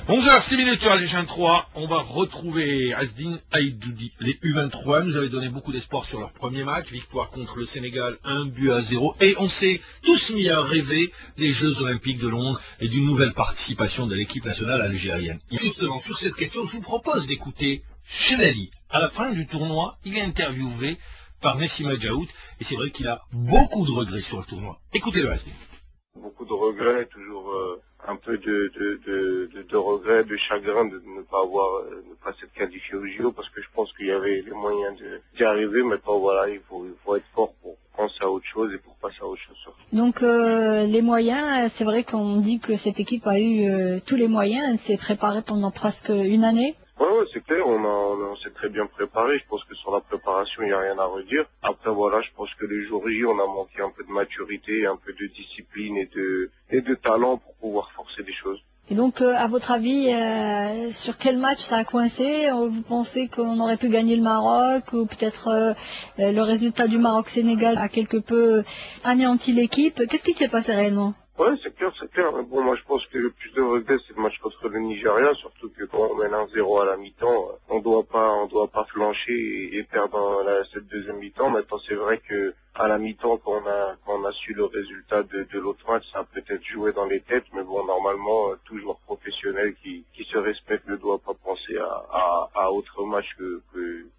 11h06 sur Algéchin 3, on va retrouver Asdine Aïdjoudi. Les U23 nous avaient donné beaucoup d'espoir sur leur premier match, victoire contre le Sénégal, 1-0, et on s'est tous mis à rêver des Jeux Olympiques de Londres et d'une nouvelle participation de l'équipe nationale algérienne. Et justement, sur cette question, je vous propose d'écouter Chelali. À la fin du tournoi, il est interviewé par Nessima Djaout, et c'est vrai qu'il a beaucoup de regrets sur le tournoi. Écoutez-le, Asdine. Beaucoup de regrets, toujours un peu de regrets, de chagrin de ne pas s'être qualifié au JO, parce que je pense qu'il y avait les moyens d'y arriver. Maintenant, voilà, il faut être fort pour penser à autre chose et pour passer à autre chose. Donc les moyens, c'est vrai qu'on dit que cette équipe a eu tous les moyens, elle s'est préparée pendant presque une année. Ouais, c'est clair, on s'est très bien préparé. Je pense que sur la préparation, il n'y a rien à redire. Après, voilà, je pense que les jours J, on a manqué un peu de maturité, un peu de discipline et de talent pour pouvoir forcer des choses. Et donc, à votre avis, sur quel match ça a coincé? Vous pensez qu'on aurait pu gagner le Maroc, ou peut-être le résultat du Maroc-Sénégal a quelque peu anéanti l'équipe? Qu'est-ce qui s'est passé réellement? Ouais, c'est clair. Mais bon, moi, je pense que le plus de regrets, c'est le match contre le Nigeria, surtout que quand on mène 1-0 à la mi-temps, on doit pas flancher et perdre cette deuxième mi-temps. Maintenant, c'est vrai que à la mi-temps, quand on a su le résultat de l'autre match, ça a peut-être joué dans les têtes, mais bon, normalement, tout joueur professionnel qui se respecte ne doit pas penser à autre match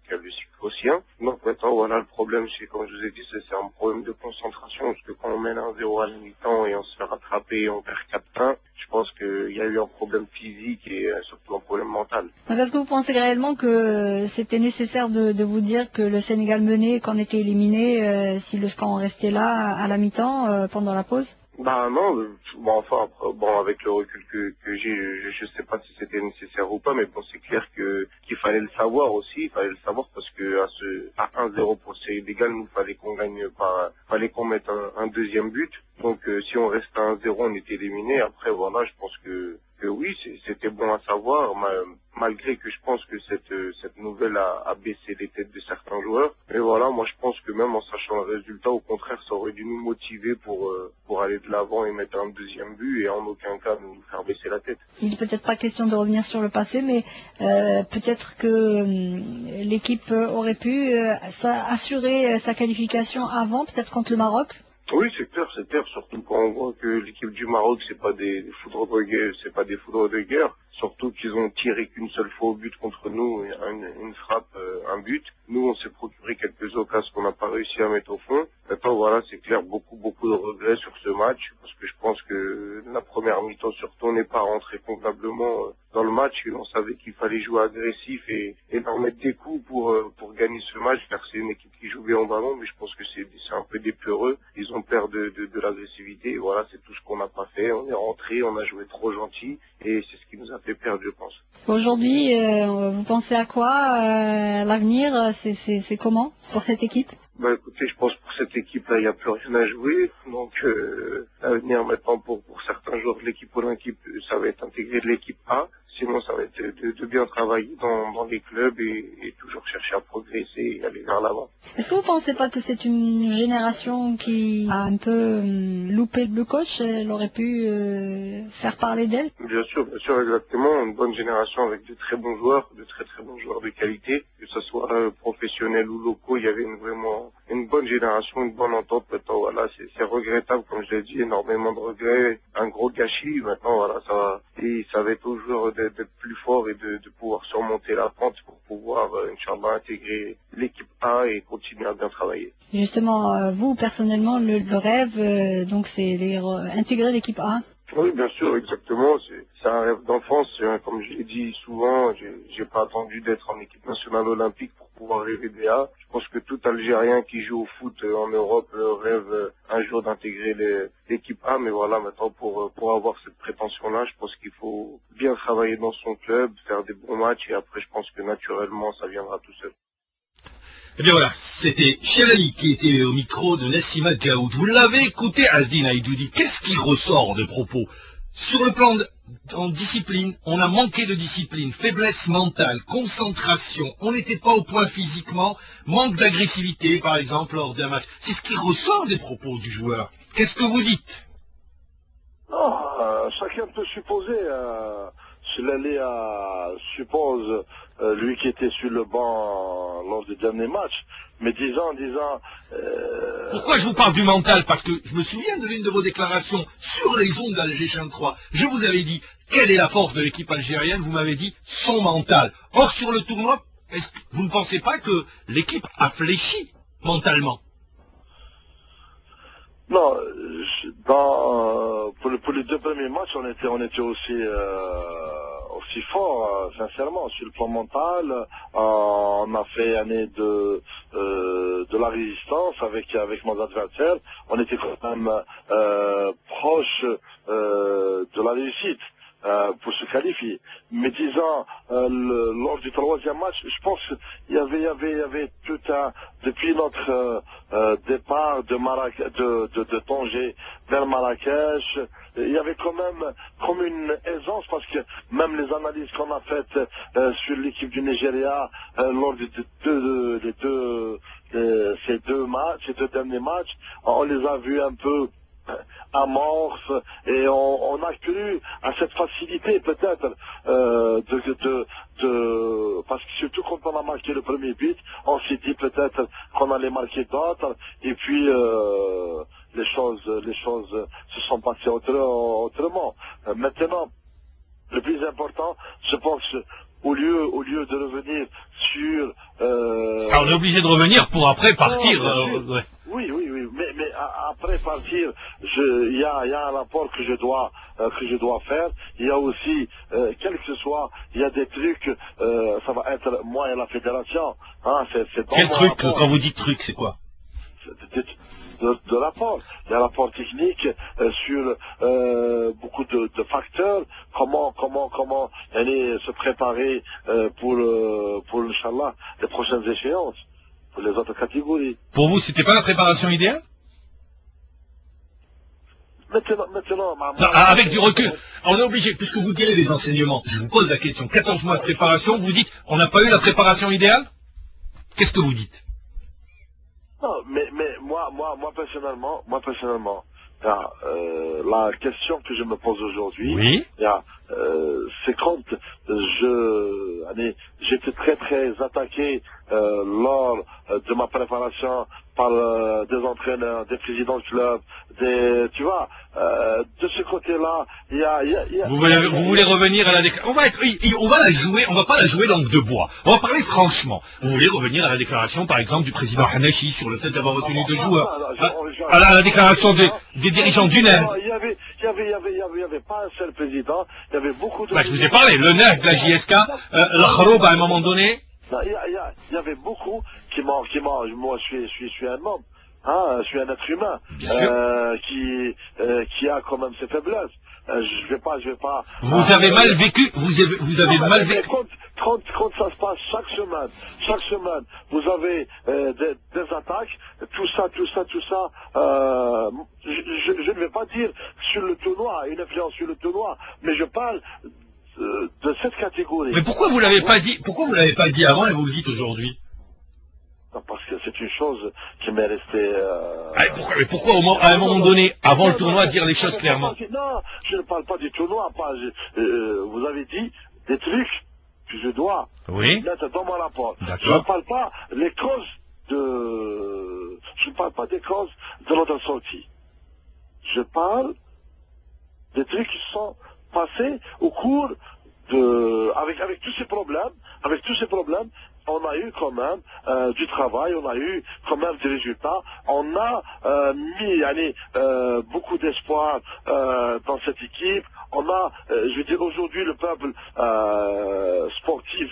qu'à le sien. Donc maintenant, voilà, le problème, c'est, comme je vous ai dit, c'est un problème de concentration, parce que quand on mène 1-0 à la mi-temps et on se fait rattraper et on perd 4-1, je pense qu'il y a eu un problème physique et surtout un problème mental. Est-ce que vous pensez réellement que c'était nécessaire de vous dire que le Sénégal menait, qu'on était éliminé, si le score restait là à la mi-temps, pendant la pause? Bah non, avec le recul que j'ai, je sais pas si c'était nécessaire ou pas, mais bon, c'est clair qu'il fallait le savoir aussi, parce que à 1-0 pour le Sénégal, nous fallait qu'on mette un deuxième but. Donc si on reste à 1-0, on était éliminé. Après voilà, je pense que oui, c'était bon à savoir, malgré que je pense que cette nouvelle a baissé les têtes de certains joueurs. Mais voilà, moi je pense que même en sachant le résultat, au contraire, ça aurait dû nous motiver pour aller de l'avant et mettre un deuxième but et en aucun cas nous faire baisser la tête. Il n'est peut-être pas question de revenir sur le passé, mais peut-être que l'équipe aurait pu assurer sa qualification avant, peut-être contre le Maroc. Oui, c'est clair, surtout quand on voit que l'équipe du Maroc, c'est pas des foudres de guerre, surtout qu'ils ont tiré qu'une seule fois au but contre nous, une frappe, un but. Nous, on s'est procuré quelques occasions qu'on n'a pas réussi à mettre au fond. Maintenant, voilà, c'est clair, beaucoup de regrets sur ce match, parce que je pense que la première mi-temps, surtout, on n'est pas rentré convenablement dans le match. On savait qu'il fallait jouer agressif et leur mettre des coups pour gagner ce match, car c'est une équipe qui joue bien au ballon, mais je pense que c'est un peu des peureux. Ils ont peur de l'agressivité, et voilà, c'est tout ce qu'on n'a pas fait. On est rentré, on a joué trop gentil, et c'est ce qui nous a fait perdre, je pense. Aujourd'hui, vous pensez à quoi? L'avenir, c'est comment pour cette équipe? Bah écoutez, je pense que pour cette équipe-là, il n'y a plus rien à jouer. Donc l'avenir maintenant pour certains joueurs de l'équipe olympique, ça va être intégré de l'équipe A. Sinon, ça va être de bien travailler dans les clubs et toujours chercher à progresser et aller vers l'avant. Est-ce que vous ne pensez pas que c'est une génération qui a un peu loupé le coach? Elle aurait pu faire parler d'elle? Bien sûr, exactement. Une bonne génération avec de très bons joueurs, de très bons joueurs de qualité, que ce soit professionnels ou locaux. Il y avait vraiment une bonne génération, une bonne entente. Maintenant, voilà, c'est regrettable, comme je l'ai dit, énormément de regrets, un gros gâchis. Maintenant, voilà, ça va être aux joueurs d'être plus forts et de pouvoir surmonter la pente pour pouvoir, Inch'Allah, intégrer l'équipe A et continuer à bien travailler. Justement, vous, personnellement, le rêve, donc, c'est intégrer l'équipe A? Oui, bien sûr, exactement. C'est un rêve d'enfance. Comme je l'ai dit souvent, j'ai pas attendu d'être en équipe nationale olympique pour pouvoir rêver des A. Je pense que tout Algérien qui joue au foot en Europe rêve un jour d'intégrer l'équipe A. Mais voilà, maintenant pour avoir cette prétention-là, je pense qu'il faut bien travailler dans son club, faire des bons matchs et après, je pense que naturellement, ça viendra tout seul. Eh bien voilà, c'était Chelali qui était au micro de Nessima Djaout. Vous l'avez écouté, Asdine Aïdjoudi. Qu'est-ce qui ressort de propos? Sur le plan en discipline, on a manqué de discipline, faiblesse mentale, concentration, on n'était pas au point physiquement, manque d'agressivité par exemple lors d'un match. C'est ce qui ressort des propos du joueur. Qu'est-ce que vous dites? Non, chacun peut supposer s'il allait à, suppose, lui qui était sur le banc lors du dernier match, mais disant, Pourquoi je vous parle du mental? Parce que je me souviens de l'une de vos déclarations sur les ondes d'Alger 3. Je vous avais dit, quelle est la force de l'équipe algérienne? Vous m'avez dit, son mental. Or, sur le tournoi, est-ce que vous ne pensez pas que l'équipe a fléchi mentalement? non, pour les deux premiers matchs, on était aussi fort, sincèrement, sur le plan mental. On a fait année de la résistance avec nos adversaires. On était quand même proche de la réussite. Pour se qualifier. Mais disons, lors du troisième match, je pense qu'il y avait tout depuis notre départ de Tanger vers Marrakech, il y avait quand même comme une aisance, parce que même les analyses qu'on a faites sur l'équipe du Nigeria lors ces deux derniers matchs, on les a vus un peu amorphe, et on a cru à cette facilité peut-être parce que surtout quand on a marqué le premier but, on s'est dit peut-être qu'on allait marquer d'autres, et puis les choses se sont passées autrement. Maintenant, le plus important, je pense, au lieu de revenir sur... on est obligé de revenir pour après partir. Ouais. Oui, mais après partir, il y a un rapport que je dois faire. Il y a aussi, quel que ce soit, il y a des trucs, ça va être moi et la fédération. Hein, c'est Quel truc, quand vous dites truc, c'est quoi? De rapport. Il y a un rapport technique sur beaucoup de facteurs, comment aller se préparer pour Inch'Allah, les prochaines échéances, pour les autres catégories. Pour vous, c'était pas la préparation idéale? Maintenant, non, avec du recul, on est obligé, puisque vous direz des enseignements, je vous pose la question, 14 mois de préparation, vous dites, on n'a pas eu la préparation idéale? Qu'est-ce que vous dites? Non, mais moi personnellement, la question que je me pose aujourd'hui, oui, c'est quand j'étais très attaqué lors de ma préparation par des entraîneurs, des présidents de club, tu vois, de ce côté-là, il y a... Vous voulez revenir à la déclaration? On va la jouer, on va pas la jouer langue de bois. On va parler franchement. Vous voulez revenir à la déclaration, par exemple, du président Hanachi sur le fait d'avoir retenu deux joueurs? À la déclaration des dirigeants du NER. Il y avait pas un seul président, il y avait beaucoup de... je vous ai parlé, le NER de la JSK, l'Akhroub à un moment donné. Il y avait beaucoup qui m'ont, moi je suis un homme, hein, je suis un être humain, qui a quand même ses faiblesses. Je vais pas. Vous avez mal vécu, vous avez mal vécu. Quand ça se passe chaque semaine, vous avez des attaques, tout ça, je ne vais pas dire sur le tournoi, une influence sur le tournoi, mais je parle de cette catégorie. Mais pourquoi vous l'avez pas dit avant et vous le dites aujourd'hui? Non, parce que c'est une chose qui m'est restée... Mais pourquoi à un moment donné, avant le tournoi, dire les choses clairement? Non, je ne parle pas du tournoi. Vous avez dit des trucs que je dois mettre dans mon rapport. Je ne parle pas des causes de notre sortie. Je parle des trucs qui sont passés au cours avec tous ces problèmes, on a eu quand même du travail, on a eu quand même des résultats, on a mis beaucoup d'espoir dans cette équipe, on a, je veux dire, aujourd'hui le peuple sportif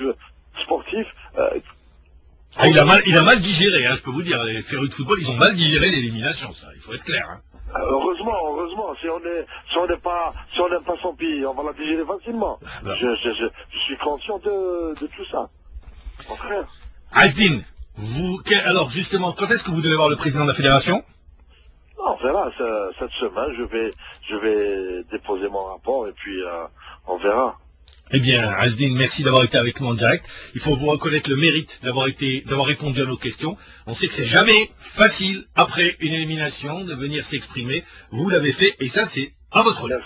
il a mal digéré, hein, je peux vous dire, les férus de football, ils ont mal digéré l'élimination, ça, il faut être clair. Hein. Heureusement, si on n'aime pas son pays, on va la digérer facilement. Je suis conscient de tout ça. Mon frère. Azdin, alors justement, quand est-ce que vous devez voir le président de la fédération? On verra, cette semaine, je vais déposer mon rapport et puis on verra. Eh bien, Azdin, merci d'avoir été avec nous en direct. Il faut vous reconnaître le mérite d'avoir répondu à nos questions. On sait que c'est jamais facile, après une élimination, de venir s'exprimer. Vous l'avez fait, et ça, c'est à votre honneur.